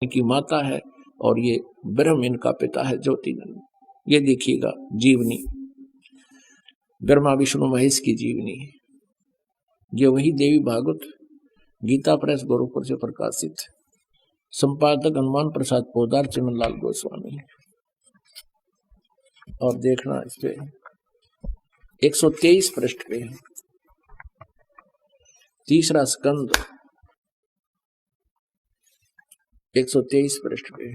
इनकी माता है और ये ब्रह्म इनका पिता है, ज्योतिनंद। ये देखिएगा जीवनी, ब्रह्मा विष्णु महेश की जीवनी है। ये वही देवी भागवत गीता प्रेस गोरखपुर से प्रकाशित, संपादक हनुमान प्रसाद पोदार, चिमनलाल गोस्वामी। और देखना इस पे 123 पृष्ठ पे तीसरा स्कंद 123 पृष्ठ पे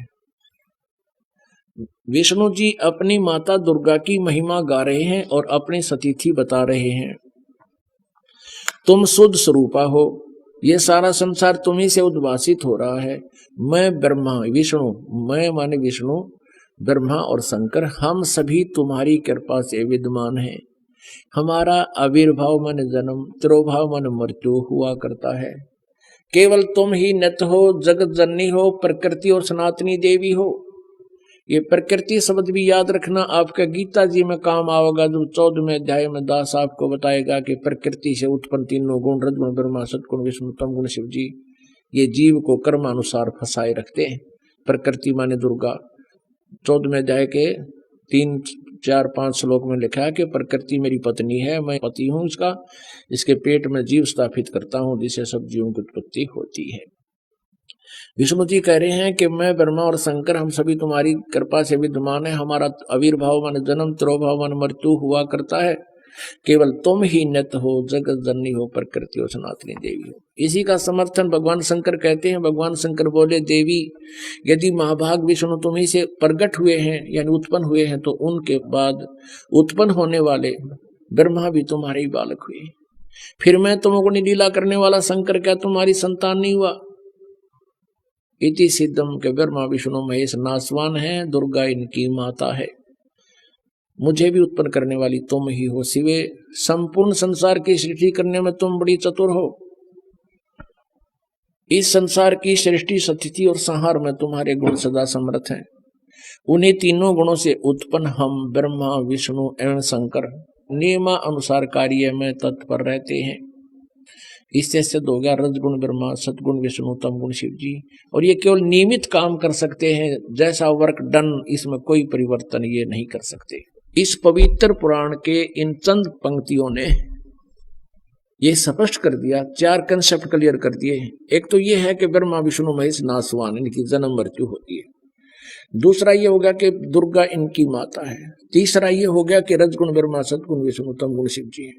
विष्णु जी अपनी माता दुर्गा की महिमा गा रहे हैं और अपनी सतीथि बता रहे हैं। तुम शुद्ध स्वरूपा हो, ये सारा संसार तुम्ही से उद्भासित हो रहा है। मैं ब्रह्मा विष्णु, मैं माने विष्णु, ब्रह्मा और शंकर, हम सभी तुम्हारी कृपा से विद्यमान हैं। हमारा आविर्भाव मन जन्म, तिरोभाव मन मृत्यु हुआ करता है। केवल तुम ही नित्य हो, जगत जननी हो, प्रकृति और सनातनी देवी हो। ये प्रकृति शब्द भी याद रखना, आपका गीता जी में काम आएगा। जो 14वें अध्याय में दास आपको बताएगा कि प्रकृति से उत्पन्न तीनों गुण, रजगुण ब्रह्मा, सतगुण विष्णु, तम गुण शिव जी, ये जीव को कर्मानुसार फंसाए रखते हैं। प्रकृति माने दुर्गा, 14वें अध्याय के 3, 4, 5 श्लोक में लिखा है कि प्रकृति मेरी पत्नी है, मैं पति हूं इसका, इसके पेट में जीव स्थापित करता हूं जिससे सब जीवों की उत्पत्ति होती है। विष्णु जी कह रहे हैं कि मैं ब्रह्मा और शंकर, हम सभी तुम्हारी कृपा से विद्यमान है। हमारा आविर्भाव मन जन्म, तिरोभाव मन मृत्यु हुआ करता है। केवल तुम ही नित्य हो, जगत जननी हो, प्रकृति और सनातनी देवी हो। इसी का समर्थन भगवान शंकर कहते हैं। भगवान शंकर बोले, देवी यदि महाभाग विष्णु तुम्ही से प्रकट हुए हैं यानी उत्पन्न हुए हैं, तो उनके बाद उत्पन्न होने वाले ब्रह्मा भी तुम्हारे ही बालक हुए। फिर मैं तुमको लीला करने वाला शंकर क्या तुम्हारी संतान नहीं हुआ? इति सिद्धम के ब्रह्मा विष्णु महेश नासवान है, दुर्गा इनकी माता है। मुझे भी उत्पन्न करने वाली तुम ही हो शिवे। संपूर्ण संसार की सृष्टि करने में तुम बड़ी चतुर हो। इस संसार की सृष्टि, स्थिति और संहार में तुम्हारे गुण सदा समर्थ हैं। उन्हीं तीनों गुणों से उत्पन्न हम ब्रह्मा विष्णु एवं शंकर नियमा अनुसार कार्य में तत्पर रहते हैं। इससे सिद्ध हो गया रजगुण ब्रह्मा, सतगुण विष्णु, तम गुण शिव जी। और ये केवल नियमित काम कर सकते हैं, जैसा वर्क डन, इसमें कोई परिवर्तन ये नहीं कर सकते। इस पवित्र पुराण के इन चंद पंक्तियों ने ये स्पष्ट कर दिया, 4 कंसेप्ट क्लियर कर दिए। एक तो ये है कि ब्रह्मा विष्णु महेश नासवान, इनकी जन्म मृत्यु होती है। दूसरा ये हो गया कि दुर्गा इनकी माता है। तीसरा ये हो गया कि रजगुण ब्रह्मा, सतगुण विष्णु, तम गुण शिव जी है।